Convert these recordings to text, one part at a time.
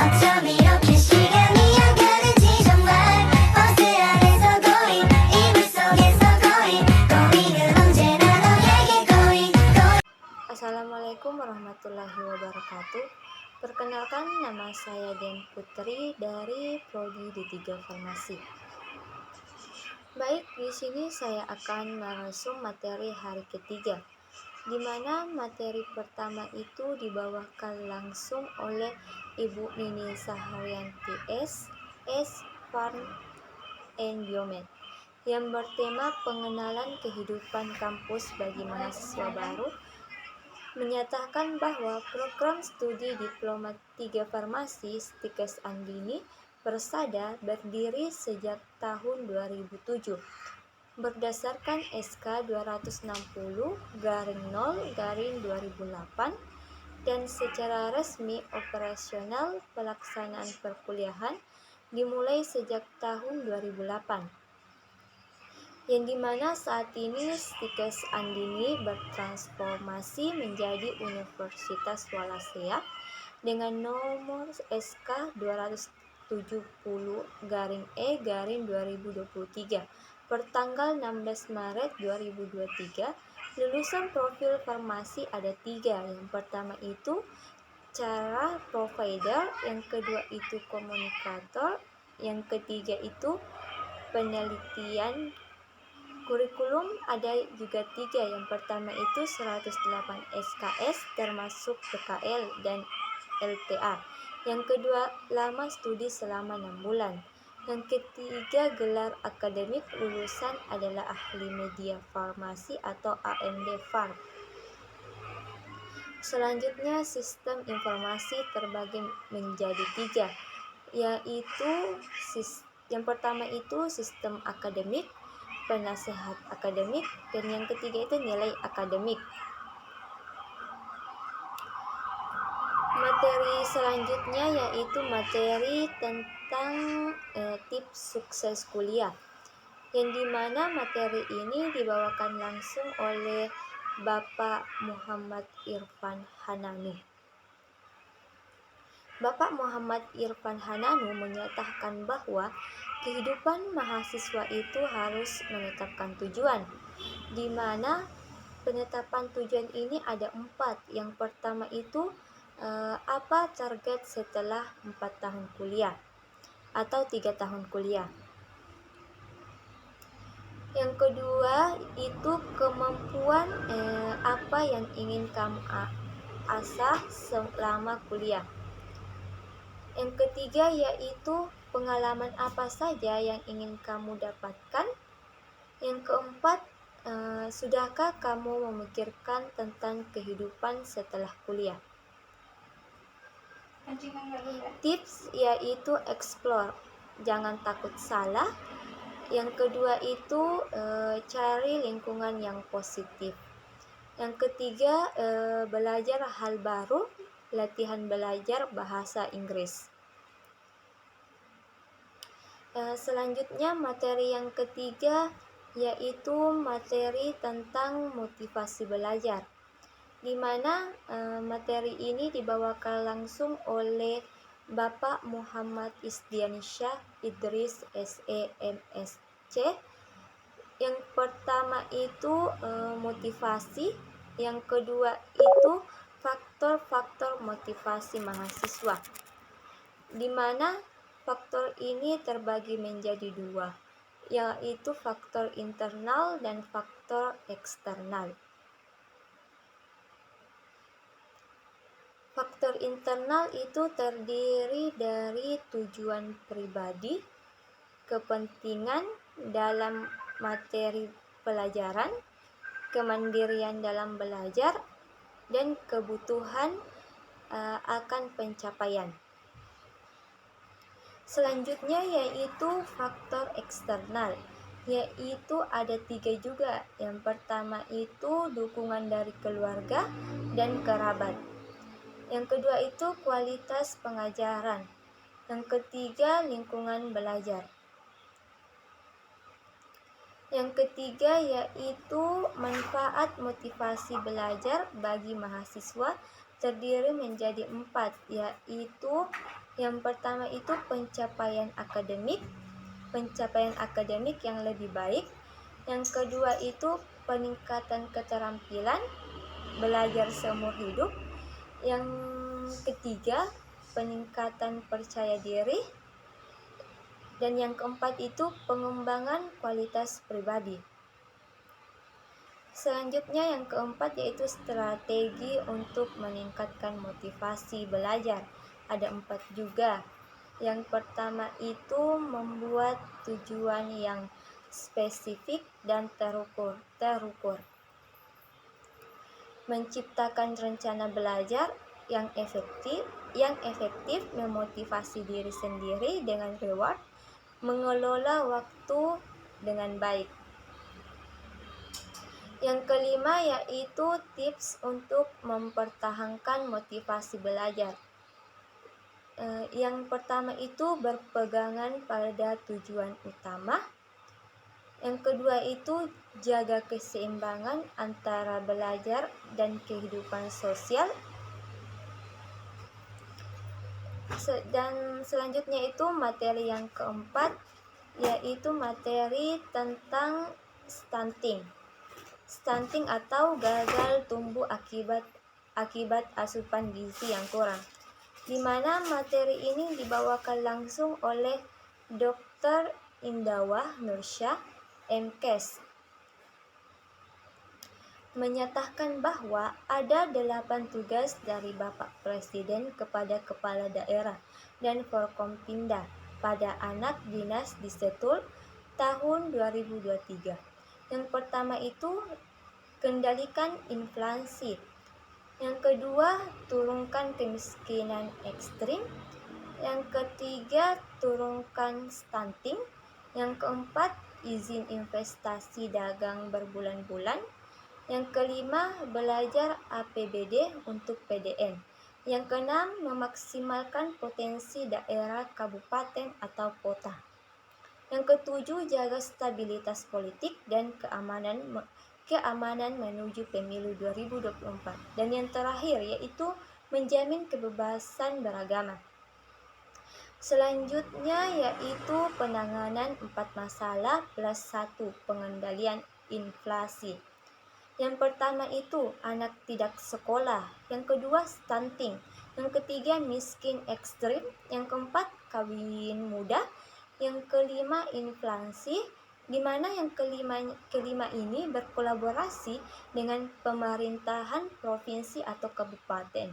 어쩜 이렇게 시간이 안 가는지 정말 버스 안에서 고잉 이불 속에서 고잉은 언제나 너에게 고잉. Assalamualaikum warahmatullahi wabarakatuh. Perkenalkan, nama saya Den Putri dari Prodi D3 Farmasi. Baik, di sini saya akan merangkum materi hari ketiga, di mana materi pertama itu dibawakan langsung oleh Ibu Nini Saharianti S. Farm and Biomed, yang bertema pengenalan kehidupan kampus bagi mahasiswa baru, menyatakan bahwa program studi Diploma 3 Farmasi Stikes Andini Persada berdiri sejak tahun 2007 berdasarkan SK 260/0/2008 dan secara resmi operasional pelaksanaan perkuliahan dimulai sejak tahun 2008. Yang dimana saat ini Stikes Andini bertransformasi menjadi Universitas Wallacea dengan nomor SK 270/E/2023 per tanggal 16 Maret 2023. Lulusan profil farmasi ada 3. Yang pertama itu cara provider, yang kedua itu komunikator, yang ketiga itu penelitian. Kurikulum ada juga 3. Yang pertama itu 108 SKS termasuk PKL dan LTA. Yang kedua lama studi selama 6 bulan. Yang ketiga gelar akademik lulusan adalah ahli media farmasi atau AMD Farm. Selanjutnya sistem informasi terbagi menjadi 3, yaitu yang pertama itu sistem akademik, penasehat akademik, dan yang ketiga itu nilai akademik. Materi selanjutnya yaitu materi tentang tips sukses kuliah, yang dimana materi ini dibawakan langsung oleh Bapak Muhammad Irfan Hananu. Bapak Muhammad Irfan Hananu menyatakan bahwa kehidupan mahasiswa itu harus menetapkan tujuan, di mana penetapan tujuan ini ada 4. Yang pertama itu apa target setelah 4 tahun kuliah atau 3 tahun kuliah. Yang kedua itu kemampuan apa yang ingin kamu asah selama kuliah. Yang ketiga yaitu pengalaman apa saja yang ingin kamu dapatkan. Yang keempat, sudahkah kamu memikirkan tentang kehidupan setelah kuliah. Tips yaitu explore, jangan takut salah. Yang kedua itu cari lingkungan yang positif. Yang ketiga belajar hal baru, latihan belajar bahasa Inggris. Selanjutnya materi yang ketiga yaitu materi tentang motivasi belajar, di mana materi ini dibawakan langsung oleh Bapak Muhammad Isdiansyah Idris SE MSc. Yang pertama itu motivasi, yang kedua itu faktor-faktor motivasi mahasiswa, di mana faktor ini terbagi menjadi 2, yaitu faktor internal dan faktor eksternal. Faktor internal itu terdiri dari tujuan pribadi, kepentingan dalam materi pelajaran, kemandirian dalam belajar, dan kebutuhan akan pencapaian. Selanjutnya yaitu faktor eksternal, yaitu ada 3 juga. Yang pertama itu dukungan dari keluarga dan kerabat. Yang kedua itu kualitas pengajaran. Yang ketiga lingkungan belajar. Yang ketiga yaitu manfaat motivasi belajar bagi mahasiswa terdiri menjadi 4, yaitu Yang pertama itu pencapaian akademik yang lebih baik. Yang kedua itu peningkatan keterampilan belajar seumur hidup. Yang ketiga, peningkatan percaya diri. Dan yang keempat itu pengembangan kualitas pribadi. Selanjutnya yang keempat yaitu strategi untuk meningkatkan motivasi belajar. Ada 4 juga. Yang pertama itu membuat tujuan yang spesifik dan terukur. Menciptakan rencana belajar yang efektif memotivasi diri sendiri dengan reward, mengelola waktu dengan baik. Yang kelima yaitu tips untuk mempertahankan motivasi belajar. Yang pertama itu berpegangan pada tujuan utama. Yang kedua itu jaga keseimbangan antara belajar dan kehidupan sosial. Dan selanjutnya itu materi yang keempat yaitu materi tentang stunting atau gagal tumbuh akibat asupan gizi yang kurang, di mana materi ini dibawakan langsung oleh Dr. Indawah Nursyah, MKes, menyatakan bahwa ada 8 tugas dari Bapak Presiden kepada Kepala Daerah dan Forkompinda pada anak dinas di Setul tahun 2023. Yang pertama itu kendalikan inflasi. Yang kedua, turunkan kemiskinan ekstrim. Yang ketiga, turunkan stunting. Yang keempat, izin investasi dagang berbulan-bulan. Yang kelima, belajar APBD untuk PDN. Yang keenam, memaksimalkan potensi daerah, kabupaten, atau kota. Yang ketujuh, jaga stabilitas politik dan keamanan menuju pemilu 2024. Dan yang terakhir yaitu menjamin kebebasan beragama. Selanjutnya yaitu penanganan 4 masalah plus 1 pengendalian inflasi. Yang pertama itu anak tidak sekolah. Yang kedua stunting. Yang ketiga miskin ekstrim. Yang keempat kawin muda. Yang kelima inflasi, di mana yang kelima ini berkolaborasi dengan pemerintahan provinsi atau kabupaten.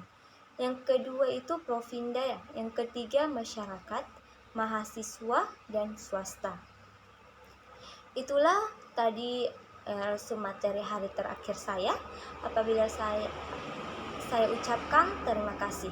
Yang kedua itu Provinda, yang ketiga masyarakat, mahasiswa, dan swasta. Itulah tadi materi hari terakhir saya. Apabila saya ucapkan terima kasih.